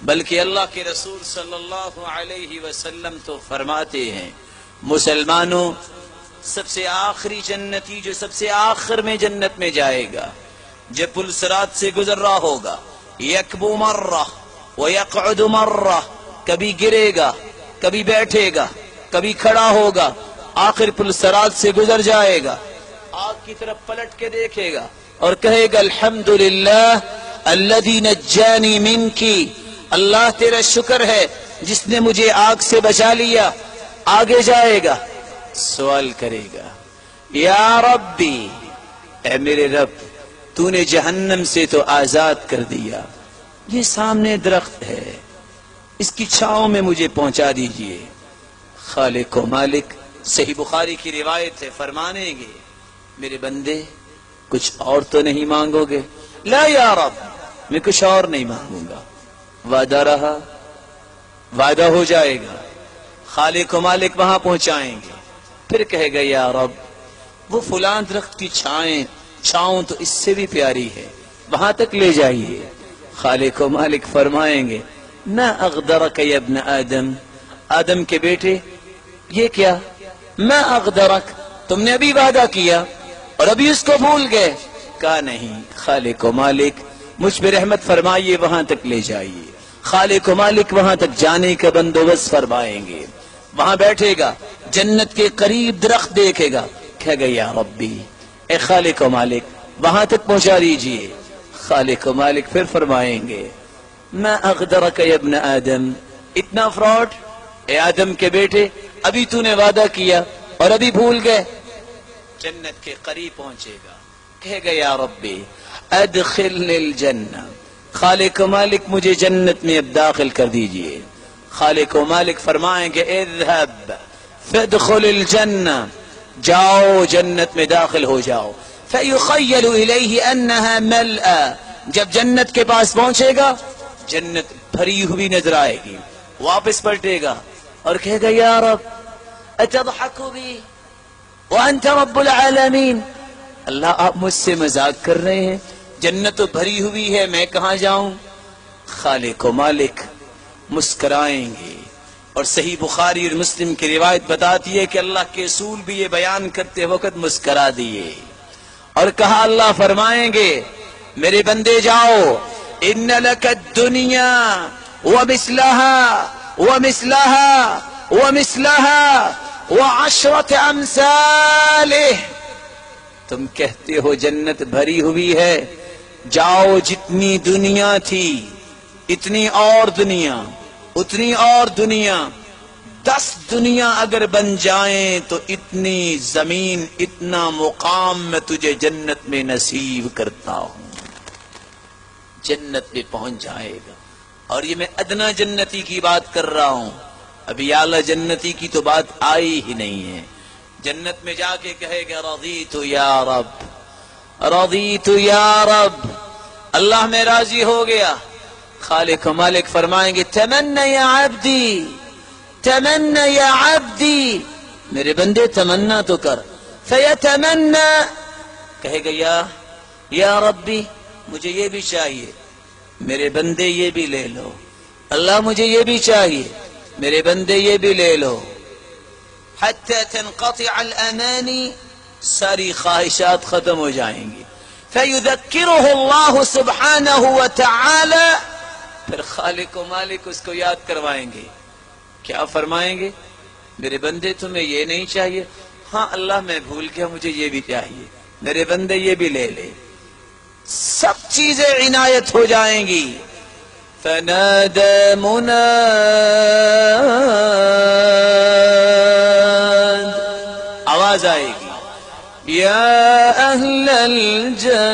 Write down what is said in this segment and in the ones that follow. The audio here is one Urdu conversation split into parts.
بلکہ اللہ کے رسول صلی اللہ علیہ وسلم تو فرماتے ہیں مسلمانوں سب سے آخری جنتی جو سب سے آخر میں جنت میں جائے گا جب پل صراط سے گزر رہا ہوگا یکبو مرہ ویقعد مرہ، کبھی گرے گا کبھی بیٹھے گا کبھی کھڑا ہوگا، آخر پل صراط سے گزر جائے گا، آگ کی طرف پلٹ کے دیکھے گا اور کہے گا الحمدللہ الذی نجانی منکی، اللہ تیرا شکر ہے جس نے مجھے آگ سے بچا لیا۔ آگے جائے گا سوال کرے گا یا ربی، اے میرے رب تو نے جہنم سے تو آزاد کر دیا، یہ سامنے درخت ہے اس کی چھاؤں میں مجھے پہنچا دیجئے۔ خالق و مالک، صحیح بخاری کی روایت ہے، فرمانے گے میرے بندے کچھ اور تو نہیں مانگو گے؟ لا یا رب، میں کچھ اور نہیں مانگوں گا۔ وعدہ رہا، وعدہ ہو جائے گا، خالق و مالک وہاں پہنچائیں گے، پھر کہے گا یا رب وہ فلاں درخت کی چھاؤں تو اس سے بھی پیاری ہے، وہاں تک لے جائیے۔ خالق و مالک فرمائیں گے نہ اغدرک یا ابن آدم، آدم کے بیٹے یہ کیا؟ میں اغدرک، تم نے ابھی وعدہ کیا اور ابھی اس کو بھول گئے۔ کہا نہیں، خالق و مالک مجھ پہ رحمت فرمائیے، وہاں تک لے جائیے۔ خالق و مالک وہاں تک جانے کا بندوبست فرمائیں گے، وہاں بیٹھے گا، جنت کے قریب درخت دیکھے گا، کہے گا یا ربی، اے خالق و مالک وہاں تک پہنچا دیجئے۔ خالق و مالک پھر فرمائیں گے میں اغدرک یا ابن آدم، اتنا فراڈ، اے آدم کے بیٹے ابھی تو نے وعدہ کیا اور ابھی بھول گئے۔ جنت کے قریب پہنچے گا، کہے گا یا ربی ادخلنی الجنہ، خالق و مالک مجھے جنت میں اب داخل کر دیجئے۔ خالق و مالک فرمائیں گے اذهب فادخل الجنہ، جاؤ جنت میں داخل ہو جاؤ۔ فیخیل الیہ انہا ملأ، جب جنت کے پاس پہنچے گا جنت بھری ہوئی نظر آئے گی، واپس پلٹے گا اور کہے گا یا رب اتضحک بی وانت رب العالمین، اللہ آپ مجھ سے مذاق کر رہے ہیں، جنت تو بھری ہوئی ہے میں کہاں جاؤں؟ خالق و مالک مسکرائیں گے، اور صحیح بخاری اور مسلم کی روایت بتاتی ہے کہ اللہ کے رسول بھی یہ بیان کرتے وقت مسکرا دیے اور کہا، اللہ فرمائیں گے میرے بندے جاؤ، ان لک الدنیا ومثلها ومثلها ومثلها وعشرة امثاله، تم کہتے ہو جنت بھری ہوئی ہے، جاؤ جتنی دنیا تھی اتنی اور دنیا، اتنی اور دنیا، 10 دنیا اگر بن جائیں تو اتنی زمین اتنا مقام میں تجھے جنت میں نصیب کرتا ہوں۔ جنت میں پہنچ جائے گا، اور یہ میں ادنا جنتی کی بات کر رہا ہوں، ابھی اعلی جنتی کی تو بات آئی ہی نہیں ہے۔ جنت میں جا کے کہے گا رضیت یا رب، رضیت یا رب، اللہ میں راضی ہو گیا۔ خالق و مالک فرمائیں گے تمنا یا عبدی، تمنا یا عبدی، میرے بندے تمنا تو کر۔ فیتمنا، کہے گا یا ربی مجھے یہ بھی چاہیے، میرے بندے یہ بھی لے لو، اللہ مجھے یہ بھی چاہیے، میرے بندے یہ بھی لے لو۔ حتی تنقطع الامانی، ساری خواہشات ختم ہو جائیں گی۔ فیذکرہ اللہ سبحانہ وتعالی، پھر خالق و مالک اس کو یاد کروائیں گے، کیا فرمائیں گے؟ میرے بندے تمہیں یہ نہیں چاہیے؟ ہاں اللہ میں بھول گیا، مجھے یہ بھی چاہیے، میرے بندے یہ بھی لے لے۔ سب چیزیں عنایت ہو جائیں گی۔ فنادى مناد، آواز آئے گی یا اہل الجنہ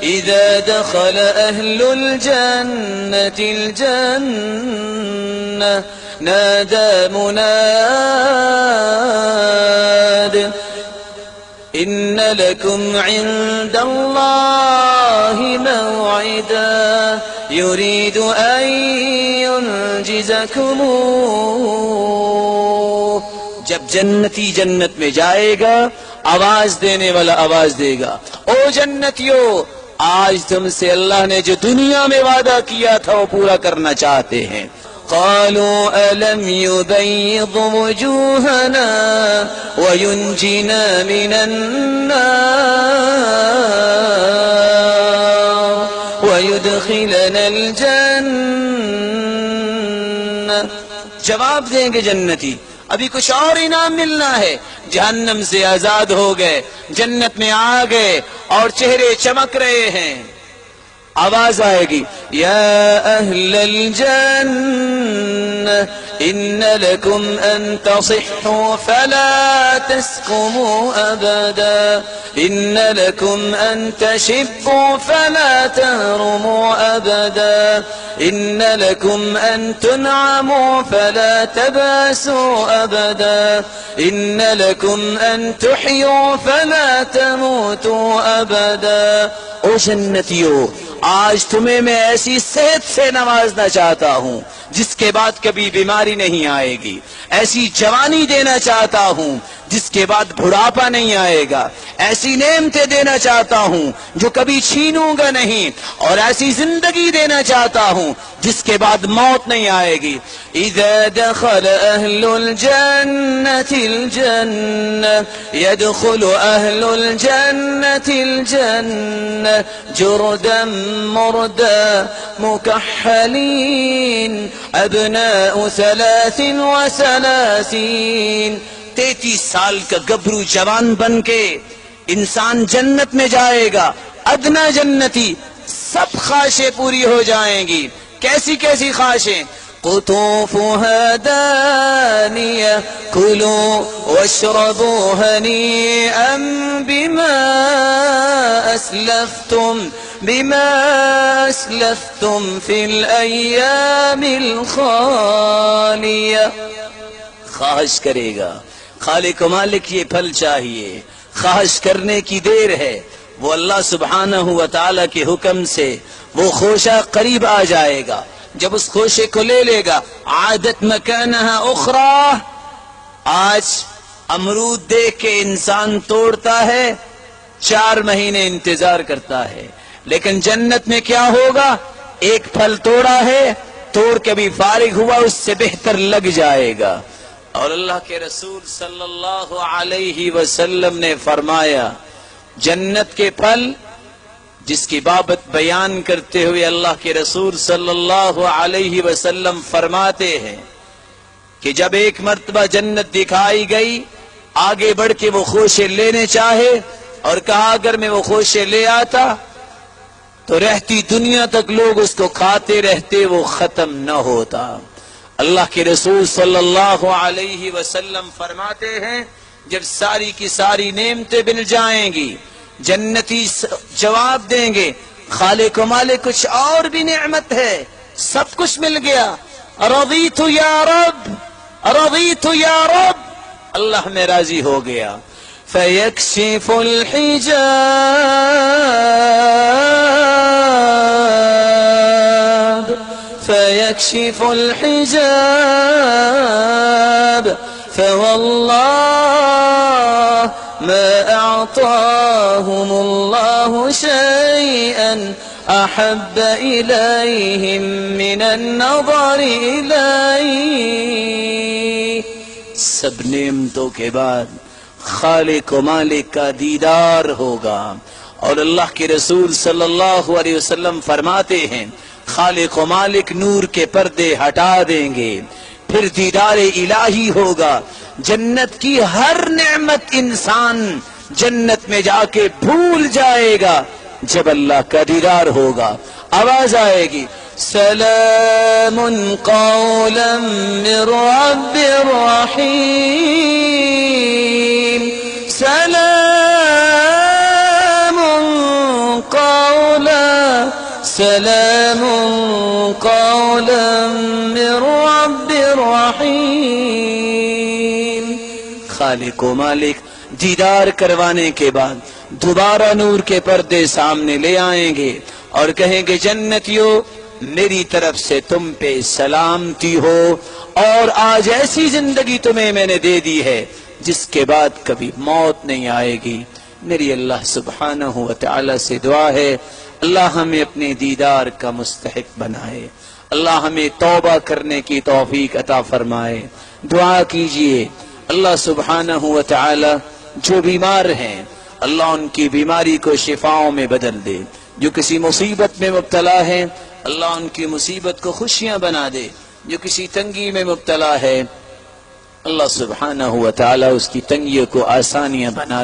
اذا دخل اہل الجنة الجنة نادى مناد ان لكم عند الله موعدا يريد ان ينجزكموه، جب جنتی جنت میں جائے گا آواز دینے والا آواز دے گا، او جنتیو آج تم سے اللہ نے جو دنیا میں وعدہ کیا تھا وہ پورا کرنا چاہتے ہیں. قالوا ألم يبيض وجوهنا وينجنا من النار ويدخلنا الجنة. جواب دیں گے جنتی ابھی کچھ اور انعام ملنا ہے. جہنم سے آزاد ہو گئے, جنت میں آ گئے اور چہرے چمک رہے ہیں. آواز آئے گی یا اہل الجنہ ان لکم ان تصحوا فلا تسقموا ابدا ان لکم ان تشبوا فلا تهرموا ابدا ان لکم ان تنعموا فلا تباسوا ابدا ان لکم ان تحیوا فلا تموتوا ابدا. او جنتیو, آج تمہیں میں ایسی صحت سے نوازنا چاہتا ہوں جس کے بعد کبھی بیماری نہیں آئے گی, ایسی جوانی دینا چاہتا ہوں جس کے بعد بڑھاپا نہیں آئے گا, ایسی نعمتیں دینا چاہتا ہوں جو کبھی چھینوں گا نہیں, اور ایسی زندگی دینا چاہتا ہوں جس کے بعد موت نہیں آئے گی. اذا دخل اہل الجنة الجنة يدخل اہل الجنة الجنة جردا مردا مكحلين ابناء 33. 33 سال کا گبرو جوان بن کے انسان جنت میں جائے گا. ادنا جنتی سب خواہشیں پوری ہو جائیں گی. کیسی کیسی خواہشیں؟ قطوفها دانية كلوا واشربوا هنيئا بما أسلفتم في الأيام الخالية. خواہش کرے گا, خالق و مالک یہ پھل چاہیے, خواہش کرنے کی دیر ہے. وہ اللہ سبحانہ و تعالی کے حکم سے وہ خوشہ قریب آ جائے گا. جب اس خوشے کو لے لے گا عادت مکانہا اخرى. آج امرود دیکھ کے انسان توڑتا ہے, 4 مہینے انتظار کرتا ہے, لیکن جنت میں کیا ہوگا؟ ایک پھل توڑا ہے, توڑ کے بھی فارغ ہوا اس سے بہتر لگ جائے گا. اور اللہ کے رسول صلی اللہ علیہ وسلم نے فرمایا جنت کے پھل جس کی بابت بیان کرتے ہوئے اللہ کے رسول صلی اللہ علیہ وسلم فرماتے ہیں کہ جب ایک مرتبہ جنت دکھائی گئی, آگے بڑھ کے وہ خوشے لینے چاہے اور کہا اگر میں وہ خوشے لے آتا تو رہتی دنیا تک لوگ اس کو کھاتے رہتے, وہ ختم نہ ہوتا. اللہ کے رسول صلی اللہ علیہ وسلم فرماتے ہیں جب ساری کی ساری نعمتیں مل جائیں گی, جنتی جواب دیں گے خالق و مالک کچھ اور بھی نعمت ہے, سب کچھ مل گیا. رضیت یا رب, رضیت یا رب, اللہ میں راضی ہو گیا. فیکشف الحجاب فيكشف الحجاب فوالله ما أعطاهم الله شيئا أحب إليهم من النظر إليه. سب نعمتوں کے بعد خالق و مالک کا دیدار ہوگا. اور اللہ کے رسول صلی اللہ علیہ وسلم فرماتے ہیں خالق و مالک نور کے پردے ہٹا دیں گے, پھر دیدار الہی ہوگا. جنت کی ہر نعمت انسان جنت میں جا کے بھول جائے گا جب اللہ کا دیدار ہوگا. آواز آئے گی سلام قولا من رب رحیم, سلام قولا سلام قولا من رب رحیم. خالق و مالک دیدار کروانے کے بعد دوبارہ نور کے پردے سامنے لے آئیں گے اور کہیں گے جنتیوں میری طرف سے تم پہ سلامتی ہو, اور آج ایسی زندگی تمہیں میں نے دے دی ہے جس کے بعد کبھی موت نہیں آئے گی. میری اللہ سبحانہ و تعالی سے دعا ہے اللہ ہمیں اپنے دیدار کا مستحق بنائے، اللہ ہمیں توبہ کرنے کی توفیق عطا فرمائے۔ دعا کیجئے اللہ سبحانہ و تعالی جو بیمار ہیں اللہ ان کی بیماری کو شفاؤں میں بدل دے، جو کسی مصیبت میں مبتلا ہے اللہ ان کی مصیبت کو خوشیاں بنا دے، جو کسی تنگی میں مبتلا ہے اللہ سبحانہ و تعالی اس کی تنگیوں کو آسانیاں بنا دے۔